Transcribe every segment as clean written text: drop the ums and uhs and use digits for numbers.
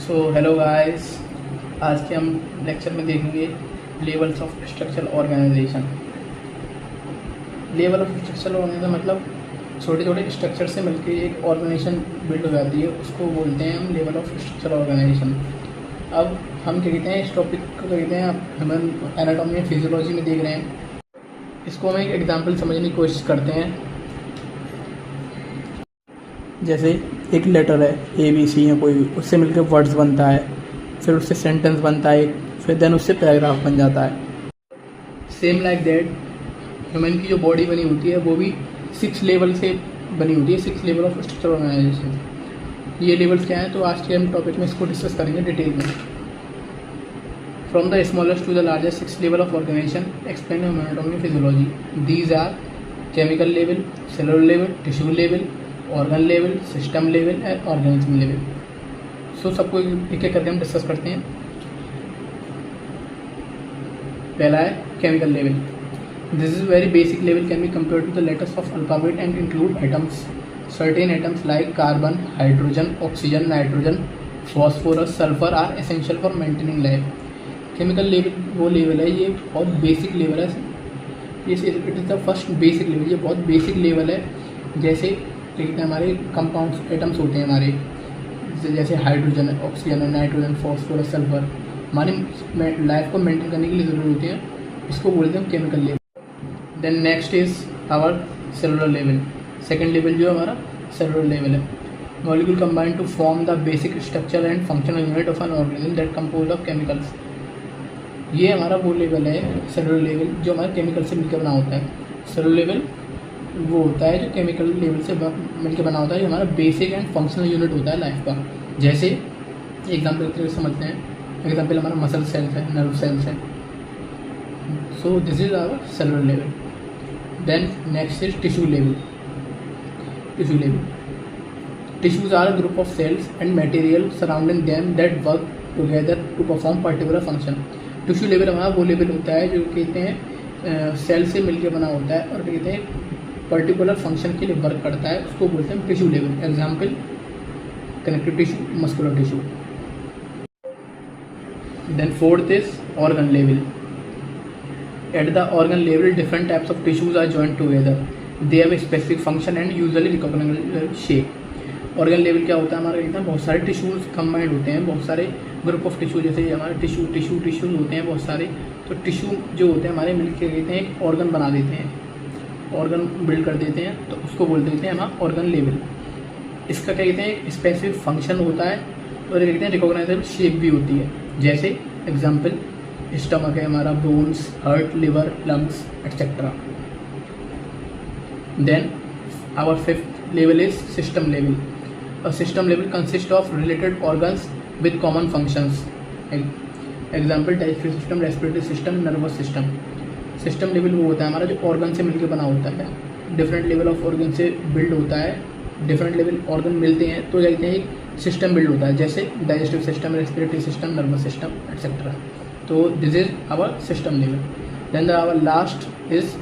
So hello guys, आज के हम लेक्चर में देखेंगे levels of structural organization. Level of structural organization मतलब छोटे छोटे स्ट्रक्चर से मिलकर एक ऑर्गेनाइजेशन बिल्ड हो जाती है, उसको बोलते हैं हम लेवल ऑफ स्ट्रक्चरल ऑर्गेनाइजेशन। अब हम क्या कहते हैं, इस टॉपिक को कहते हैं हम एनाटॉमी एंड फिजियोलॉजी में देख रहे हैं। इसको हम एक एग्जाम्पल समझने की कोशिश करते हैं। जैसे एक लेटर है ABC या कोई भी, उससे मिलकर वर्ड्स बनता है, फिर उससे सेंटेंस बनता है, फिर देन उससे पैराग्राफ बन जाता है। सेम लाइक दैट ह्यूमन की जो बॉडी बनी होती है वो भी 6 लेवल से बनी होती है, 6 लेवल ऑफ स्ट्रक्चरल ऑर्गेनाइजेशन। ये लेवल्स क्या हैं, तो आज के हम टॉपिक में इसको डिस्कस करेंगे डिटेल में। From the smallest to the largest 6 level of organisation explain human anatomy physiology. These are chemical level, cellular level, tissue level, organ level, system level and organism level. So सबको एक एक करके हम discuss करते हैं। पहला है chemical level. This is very basic level, can be compare to the letters of alphabet and include atoms. Certain atoms like carbon, hydrogen, oxygen, nitrogen, phosphorus, sulphur are essential for maintaining life. Chemical level वो level है, ये बहुत basic level है। It is the first basic level, ये बहुत basic level है। जैसे देखते हैं हमारे कंपाउंड्स एटम्स होते हैं हमारे, जैसे hydrogen, oxygen, nitrogen, phosphorus, sulphur, हमारी लाइफ को मेंटेन करने के लिए ज़रूरी होती हैं। इसको बोलते हैं chemical level. Then next is our cellular level. Second level जो हमारा सेलुलर लेवल है। Molecule combine to form the basic structure and functional unit of an organism that compose of chemicals. ये हमारा वो लेवल है सेलुलर लेवल जो हमारे chemical से मिलकर बना होता है। सेलुलर लेवल वो होता है जो केमिकल लेवल से मिलकर बना होता है, ये हमारा बेसिक एंड फंक्शनल यूनिट होता है लाइफ का। जैसे एग्जाम्पल के लिए समझते हैं, एग्जाम्पल हमारा मसल सेल्स है, नर्व सेल्स है। So this is our cellular level. Then next is tissue level. Tissue level, tissues are a group of cells and material surrounding them that work together to perform particular function. Tissue level हमारा वो level होता है जो कहते हैं cell से मिलकर बना होता है और कहते हैं पर्टिकुलर फंक्शन के लिए वर्क करता है, उसको बोलते हैं tissue level. Example connective tissue, muscular tissue. Then fourth is organ level. At the organ level different types of tissues are joint together, they have specific function and usually recognizable shape. Organ level क्या होता है हमारा, कहते हैं बहुत सारे tissues combined होते हैं, बहुत सारे ग्रुप ऑफ टिश्यू, जैसे हमारे टिश्यूज होते हैं बहुत सारे। तो टिश्यू जो होते हैं हमारे मिलकर कहते हैं एक ऑर्गन बना देते हैं, ऑर्गन बिल्ड कर देते हैं, तो उसको बोल देते हैं हमारा ऑर्गन लेवल। इसका क्या कहते हैं स्पेसिफिक फंक्शन होता है और कहते हैं रिकॉग्नाइजेबल शेप भी होती है। जैसे एग्जांपल स्टमक है हमारा, bones, heart, liver, lungs etcetera. Then our fifth level is system level. A system level consist of related organs with common functions. Example digestive system, respiratory system, nervous system. System level वो होता है हमारा जो organ से मिलकर बना होता है, डिफरेंट लेवल ऑफ ऑर्गन से बिल्ड होता है, डिफरेंट लेवल ऑर्गन मिलते हैं तो कहते हैं एक सिस्टम बिल्ड होता है, जैसे digestive system, respiratory system, nervous system etcetera. तो this is our system level. Then our last is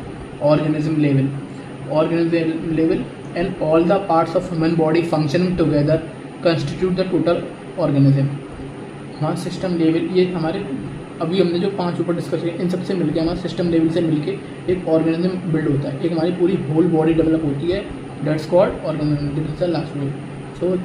organism level. Organism level and all the parts of human body functioning together constitute the total organism. हाँ, system level ये हमारे अभी हमने जो 5 ऊपर discuss किया, इन सब से मिलकर हमारा सिस्टम लेवल से मिलकर एक ऑर्गेनिज्म बिल्ड होता है, एक हमारी पूरी होल बॉडी डेवलप होती है। That's called organism. This is the last level. So